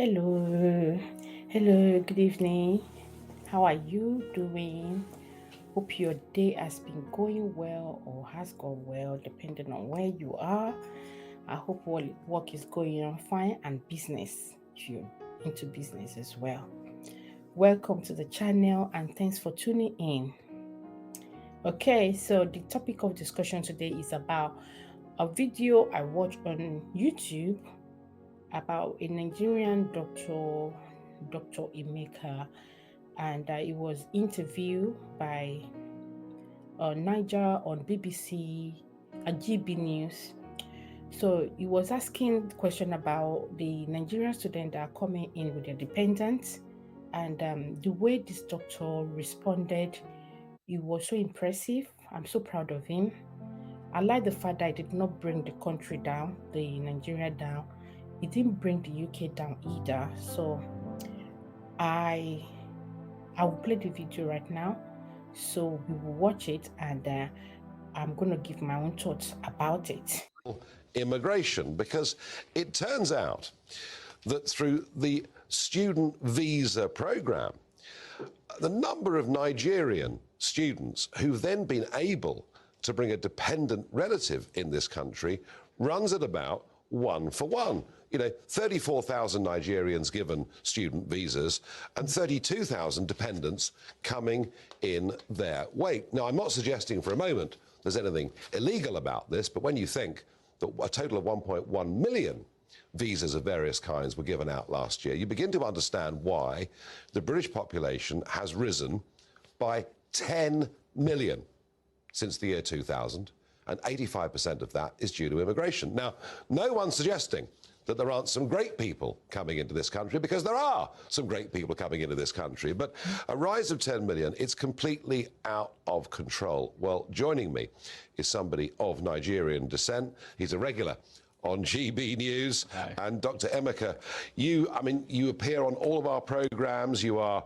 Hello, hello, good evening. How are you doing? Hope your day has been going well or has gone well, depending on where you are. I hope all work is going on fine and business, if you're into business as well. Welcome to the channel and thanks for tuning in. Okay, so the topic of discussion today is about a video I watched on YouTube about a Nigerian doctor, Dr. Emeka, and it was interviewed by Niger on BBC and GB News. So he was asking question about the Nigerian students that are coming in with their dependents, and the way this doctor responded, it was so impressive. I'm so proud of him. I like the fact that he did not bring the country down, the Nigeria down. He didn't bring the UK down either. So I will play the video right now. So we will watch it and I'm going to give my own thoughts about it. Immigration, because it turns out that through the student visa program, the number of Nigerian students who've then been able to bring a dependent relative in this country runs at about 1-for-1. 34,000 Nigerians given student visas and 32,000 dependents coming in their wake. Now, I'm not suggesting for a moment there's anything illegal about this, but when you think that a total of 1.1 million visas of various kinds were given out last year, you begin to understand why the British population has risen by 10 million since the year 2000, and 85% of that is due to immigration. Now, no one's suggesting that there aren't some great people coming into this country, because there are some great people coming into this country, but a rise of 10 million, it's completely out of control. Well, joining me is somebody of Nigerian descent. He's a regular on GB News. Hi. And Dr. Emeka, you appear on all of our programs. You are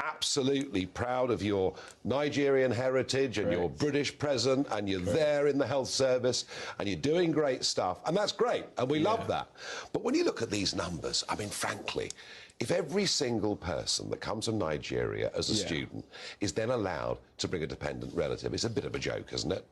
absolutely proud of your Nigerian heritage and your British present, and you're there in the health service and you're doing great stuff, and that's great, and we love that. But when you look at these numbers, I mean, frankly, if every single person that comes from Nigeria as a student is then allowed to bring a dependent relative, it's a bit of a joke, isn't it?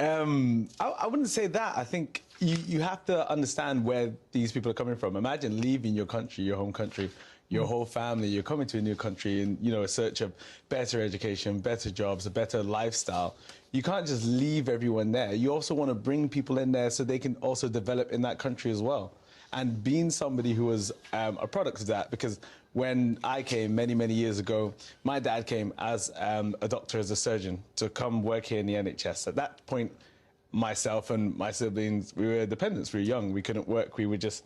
I wouldn't say that. I think you have to understand where these people are coming from. Imagine leaving your country, your home country, your whole family, you're coming to a new country in, a search of better education, better jobs, a better lifestyle. You can't just leave everyone there. You also want to bring people in there so they can also develop in that country as well. And being somebody who was a product of that, because when I came many, many years ago, my dad came as a doctor, as a surgeon, to come work here in the NHS. At that point, myself and my siblings, we were dependents. We were young. We couldn't work. We were just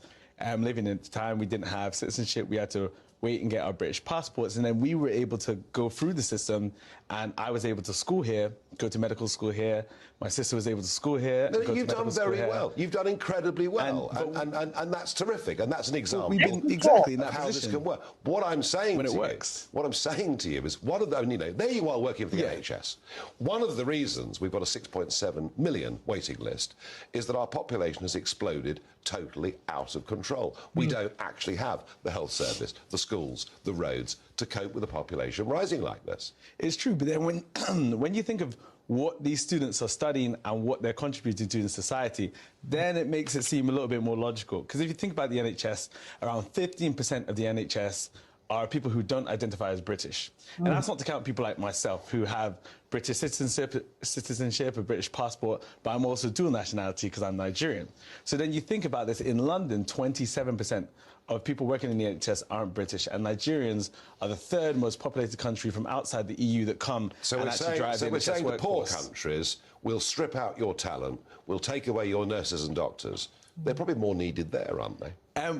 living at the time. We didn't have citizenship. We had to wait and get our British passports. And then we were able to go through the system, and I was able to school here, go to medical school here. My sister was able to school here. No, you've done very well. You've done incredibly well, and that's terrific, and that's an example. We've been exactly in that how position. this can work. What I'm saying when to it you, works. what I'm saying to you is, one of the, there you are working for the NHS. One of the reasons we've got a 6.7 million waiting list is that our population has exploded totally out of control. We don't actually have the health service, the schools, the roads to cope with a population rising like this. It's true, but then when you think of what these students are studying and what they're contributing to in society, then it makes it seem a little bit more logical. Because if you think about the NHS, around 15% of the NHS are people who don't identify as British. And that's not to count people like myself who have British citizenship, a British passport, but I'm also dual nationality because I'm Nigerian. So then you think about this, in London, 27% of people working in the NHS aren't British, and Nigerians are the third most populated country from outside the EU that come and actually drive the NHS workforce. So we're saying the poor countries will strip out your talent, will take away your nurses and doctors. They're probably more needed there, aren't they?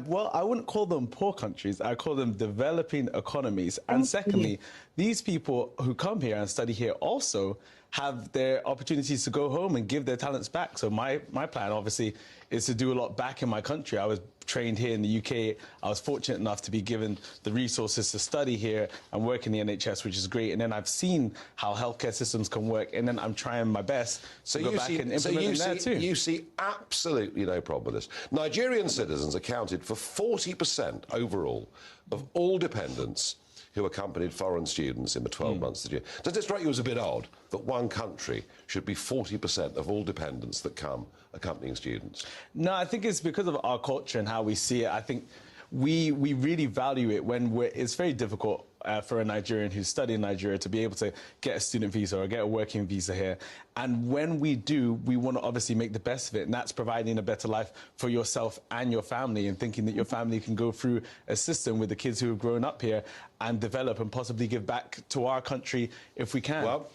Well, I wouldn't call them poor countries. I call them developing economies. And secondly, these people who come here and study here also have their opportunities to go home and give their talents back. So my plan, obviously, is to do a lot back in my country. I was trained here in the UK. I was fortunate enough to be given the resources to study here and work in the NHS, which is great. And then I've seen how healthcare systems can work, and then I'm trying my best to go back and implement them there too. You see absolutely no problem with this. Nigerian citizens accounted for 40% overall of all dependents who accompanied foreign students in the 12 months this year. Does it strike you as a bit odd that one country should be 40% of all dependents that come accompanying students? No, I think it's because of our culture and how we see it. I think we really value it when it's very difficult for a Nigerian who's studying in Nigeria to be able to get a student visa or get a working visa here. And when we do, we want to obviously make the best of it. And that's providing a better life for yourself and your family, and thinking that your family can go through a system with the kids who have grown up here and develop and possibly give back to our country if we can. Well,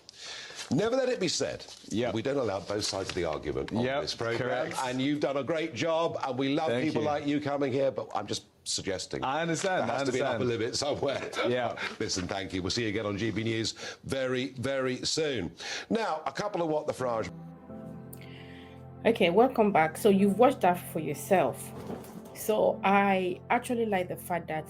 never let it be said. Yep. We don't allow both sides of the argument on Yep, this programme. correct. And you've done a great job, and we love Thank people you. like you coming here, but I'm just suggesting. I understand, There has I to be an upper understand. limit somewhere. Yeah. Listen, thank you. We'll see you again on GB News very, very soon. Now, a couple of What the Farage. Okay, welcome back. So you've watched that for yourself. So I actually like the fact that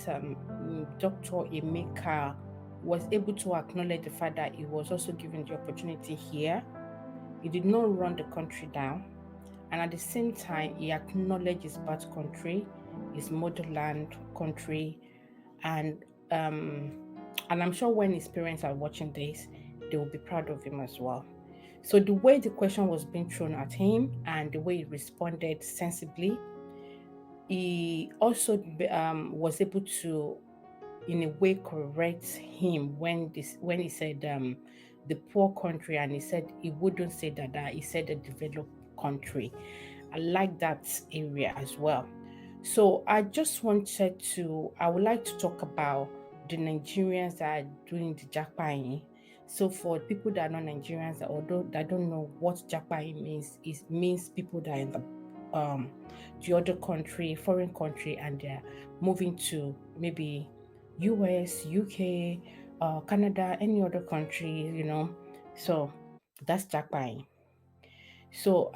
Dr. Emeka was able to acknowledge the fact that he was also given the opportunity here. He did not run the country down, and at the same time, he acknowledged his birth country, his motherland country, and I'm sure when his parents are watching this, they will be proud of him as well. So the way the question was being thrown at him and the way he responded sensibly, he also was able to, in a way, correct him when he said the poor country, and he said he wouldn't say that he said a developed country. I like that area as well. So I would like to talk about the Nigerians that are doing the jackpotting. So for people that are not Nigerians, although that don't know what jackpotting means, it means people that are in the other country, foreign country, and they're moving to maybe US, UK, Canada, any other country, So that's jackpotting. So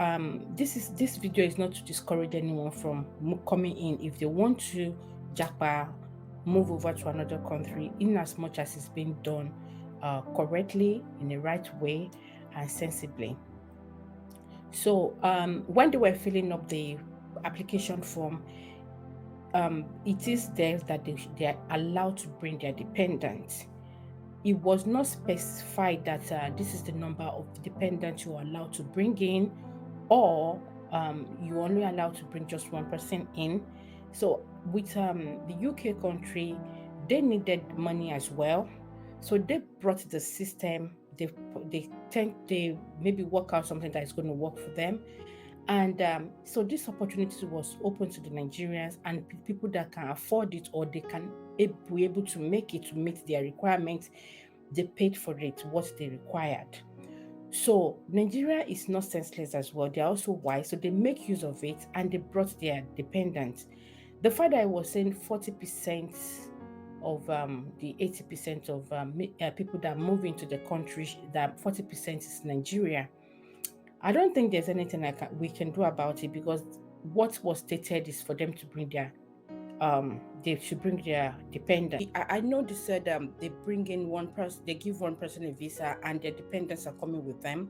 this video is not to discourage anyone from coming in. If they want to jackpot, move over to another country, in as much as it's being done correctly, in the right way, and sensibly. So when they were filling up the application form, it is there that they are allowed to bring their dependents. It was not specified that this is the number of dependents you are allowed to bring in, or you're only allowed to bring just one person in. So with the UK country, they needed money as well. So they brought the system. They maybe work out something that is going to work for them. And so this opportunity was open to the Nigerians and people that can afford it, or they can be able to make it to meet their requirements. They paid for it, what they required. So Nigeria is not senseless as well. They're also wise, so they make use of it, and they brought their dependents. The fact that I was saying 40% of the 80% of people that move into the country, that 40% is Nigeria. I don't think there's anything we can do about it, because what was stated is for them to bring they should bring their dependent. I know they said they bring in one person, they give one person a visa, and their dependents are coming with them.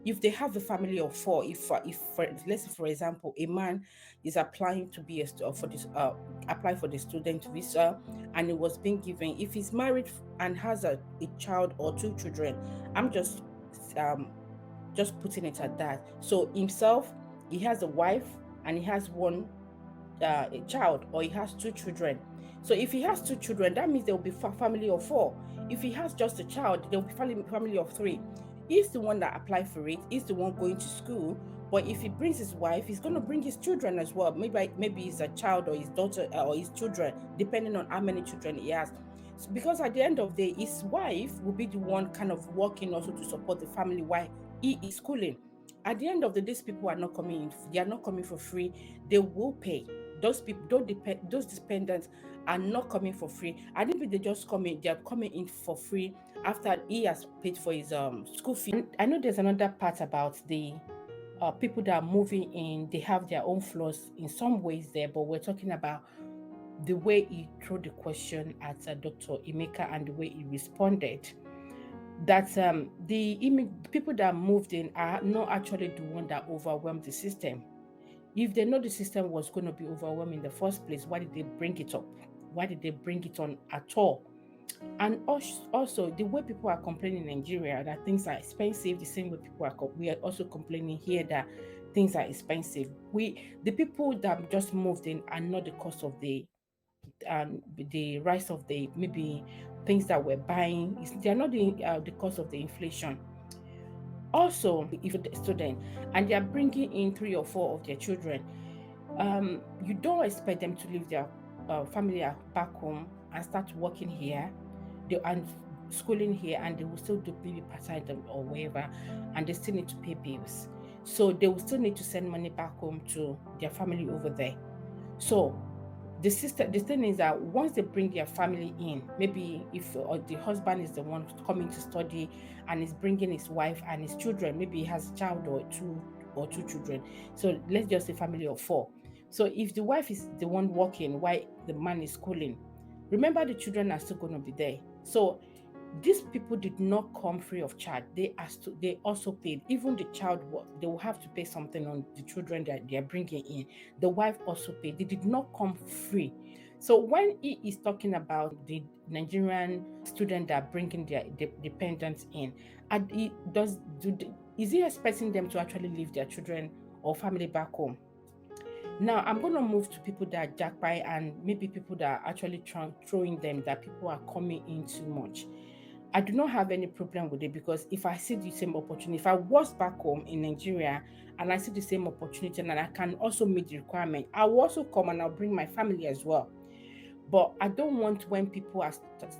If they have a family of four, let's say for example, a man is applying to be apply for the student visa, and it was being given. If he's married and has a child or two children, I'm just putting it at that. So himself, he has a wife and he has one a child, or he has two children. So if he has two children, that means there will be a family of four. If he has just a child, there will be family of three. He's the one that applied for it. He's the one going to school. But if he brings his wife, he's going to bring his children as well. Maybe he's a child, or his daughter, or his children, depending on how many children he has. So because at the end of the day, his wife will be the one kind of working also to support the family while he is schooling. At the end of the day, these people are not coming in. They are not coming for free. They will pay. Those people, those dependents are not coming for free. I think they just come in. They are coming in for free after he has paid for his school fee. And I know there's another part about the people that are moving in, they have their own flaws in some ways there, but we're talking about the way he threw the question at Dr. Emeka and the way he responded. That people that moved in are not actually the one that overwhelmed the system. If they know the system was going to be overwhelmed in the first place, why did they bring it up? Why did they bring it on at all? And also, the way people are complaining in Nigeria that things are expensive, the same way we are also complaining here that things are expensive. The people that just moved in are not the cost of the rise of the maybe things that we're buying. They are not the cost of the inflation. Also, if you're a student and they are bringing in 3 or 4 of their children, you don't expect them to leave their family back home and start working here, and schooling here, and they will still do maybe part-time or whatever, and they still need to pay bills. So they will still need to send money back home to their family over there. So the thing is that once they bring their family in, maybe if the husband is the one coming to study and is bringing his wife and his children, maybe he has a child or two children, so let's just say family of 4. So if the wife is the one working while the man is schooling, remember the children are still going to be there. So these people did not come free of charge. They also paid. Even the child, they will have to pay something on the children that they are bringing in. The wife also paid. They did not come free. So when he is talking about the Nigerian student that are bringing their dependents in, is he expecting them to actually leave their children or family back home? Now I'm going to move to people that are jackpot and maybe people that are actually throwing them, that people are coming in too much. I do not have any problem with it, because if I see the same opportunity, if I was back home in Nigeria and I see the same opportunity and I can also meet the requirement, I will also come and I'll bring my family as well. But I don't want when people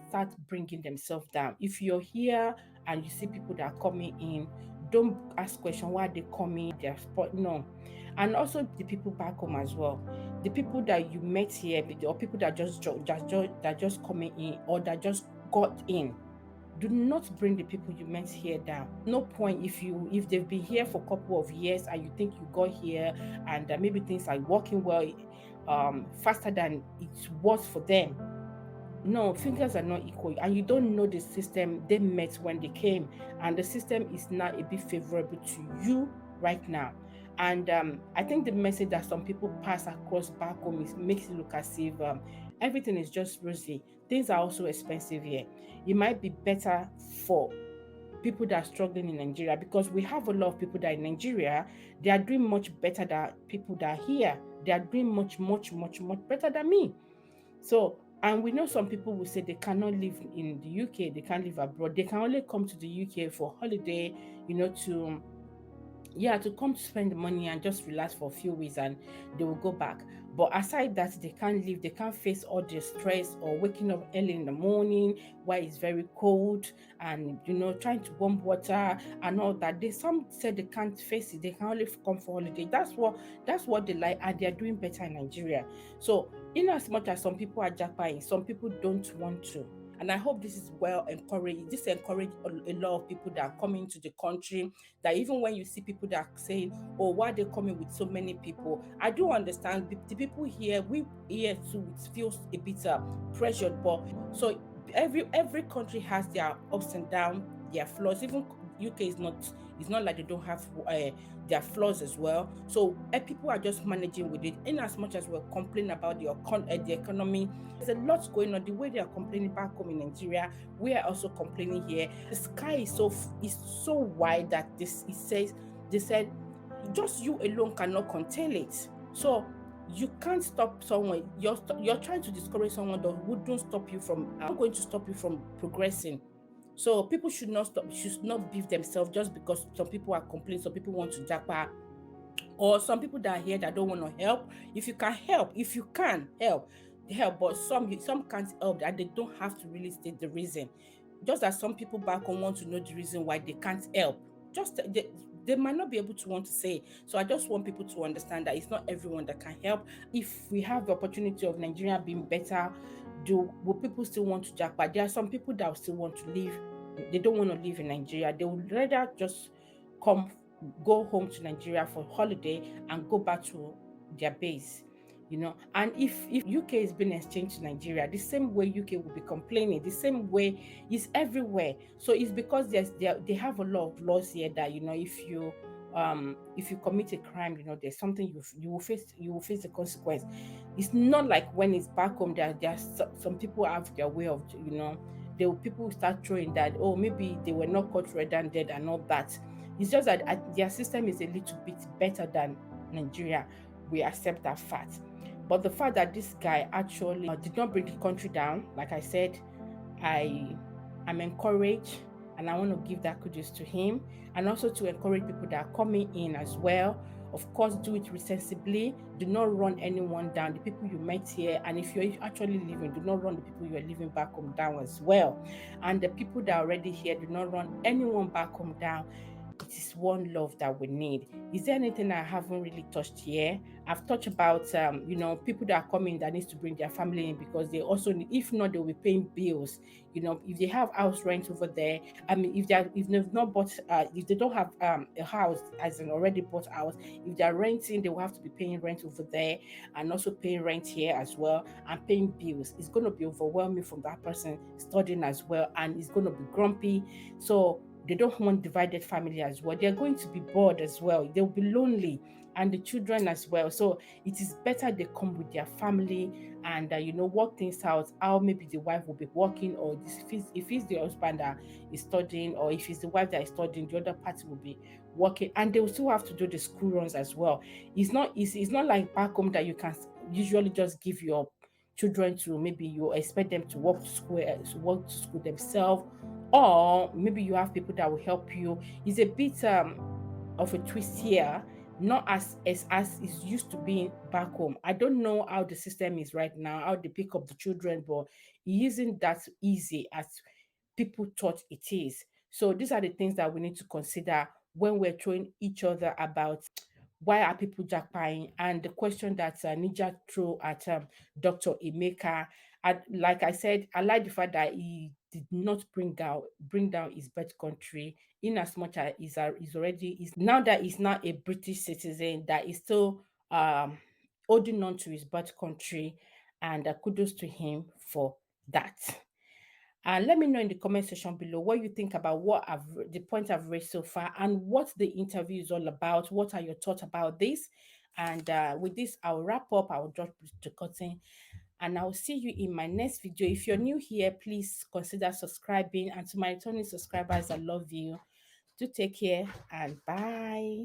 start bringing themselves down. If you're here and you see people that are coming in, don't ask question why they coming, their spot. No. And also the people back home as well. The people that you met here, or people that just coming in or that just got in, do not bring the people you met here down. No point if they've been here for a couple of years and you think you got here and maybe things are working well faster than it was for them. No, fingers are not equal, and you don't know the system they met when they came, and the system is not a bit favorable to you right now. And I think the message that some people pass across back home makes it look as if everything is just rosy. Things are also expensive here. It might be better for people that are struggling in Nigeria, because we have a lot of people that are in Nigeria, they are doing much better than people that are here. They are doing much better than me. So, and we know some people will say they cannot live in the UK, they can't live abroad. They can only come to the UK for holiday, to come to spend the money and just relax for a few weeks, and they will go back. But aside that, they can't live, they can't face all the stress or waking up early in the morning while it's very cold, and trying to warm water and all that. Some said they can't face it, they can only come for holiday. That's what they like, and they're doing better in Nigeria. So in as much as some people are jackpotting, some people don't want to. And I hope this is well encouraged. This encourage a lot of people that are coming to the country. That even when you see people that are saying, "Oh, why are they coming with so many people?" I do understand the people here. We here too, it feels a bit pressured, but so every country has their ups and downs, their flaws. Even UK is not. It's not like they don't have their flaws as well. So people are just managing with it. In as much as we're complaining about the economy, there's a lot going on. The way they are complaining back home in Nigeria, we are also complaining here. The sky is so wide that they said just you alone cannot contain it. So you can't stop someone. You're trying to discourage someone that wouldn't stop you from. I'm going to stop you from progressing. So people should not beat themselves just because some people are complaining, some people want to jackpot, or some people that are here that don't want to help. If you can help, if you can help, but some can't help, and they don't have to really state the reason. Just as some people back home want to know the reason why they can't help. Just they might not be able to want to say. So I just want people to understand that it's not everyone that can help. If we have the opportunity of Nigeria being better, will people still want to jackpot? There are some people that still want to live. They don't want to live in Nigeria. They would rather just come go home to Nigeria for holiday and go back to their base. And if UK is being exchanged to Nigeria, the same way UK will be complaining, the same way is everywhere. So it's because they have a lot of laws here that, if you commit a crime, there's something you will face the consequence. It's not like when it's back home that some people have their way of, people will start throwing that, oh, maybe they were not caught red-handed and all that. It's just that their system is a little bit better than Nigeria. We accept that fact. But the fact that this guy actually did not bring the country down, like I said, I am encouraged, and I want to give that kudos to him, and also to encourage people that are coming in as well. Of course, do it responsibly. Do not run anyone down. The people you met here, and if you're actually leaving, do not run the people you are leaving back home down as well. And the people that are already here, do not run anyone back home down. It is one love that we need. Is there anything I haven't really touched here? I've touched about people that are coming that needs to bring their family in, because they also need, if not, they'll be paying bills. If they have house rent over there, I mean, if they've not bought, if they don't have a house as an already bought house, if they're renting, they will have to be paying rent over there, and also paying rent here as well, and paying bills. It's going to be overwhelming from that person studying as well, and it's going to be grumpy. So they don't want divided family as well. They're going to be bored as well. They'll be lonely, and the children as well. So it is better they come with their family, and work things out. How maybe the wife will be working, or if it's the husband that is studying, or if it's the wife that is studying, the other party will be working, and they will still have to do the school runs as well. It's not like back home that you can usually just give your children to, maybe you expect them to walk to school themselves, or maybe you have people that will help you. It's a bit of a twist here, not as it used to be back home. I don't know how the system is right now, how they pick up the children, but it isn't that easy as people thought it is. So these are the things that we need to consider when we're throwing each other about why are people jackpying, and the question that Ninja threw at Dr. Emeka. Like I said, I like the fact that he did not bring down his birth country, in as much as he's already is now that he's not a British citizen, that is still um holding on to his birth country, and kudos to him for that. And let me know in the comment section below what you think about the point I've raised so far, and what the interview is all about. What are your thoughts about this? And with this, I'll wrap up. I'll drop the curtain, and I'll see you in my next video. If you're new here, please consider subscribing. And to my returning subscribers, I love you. Do take care, and bye.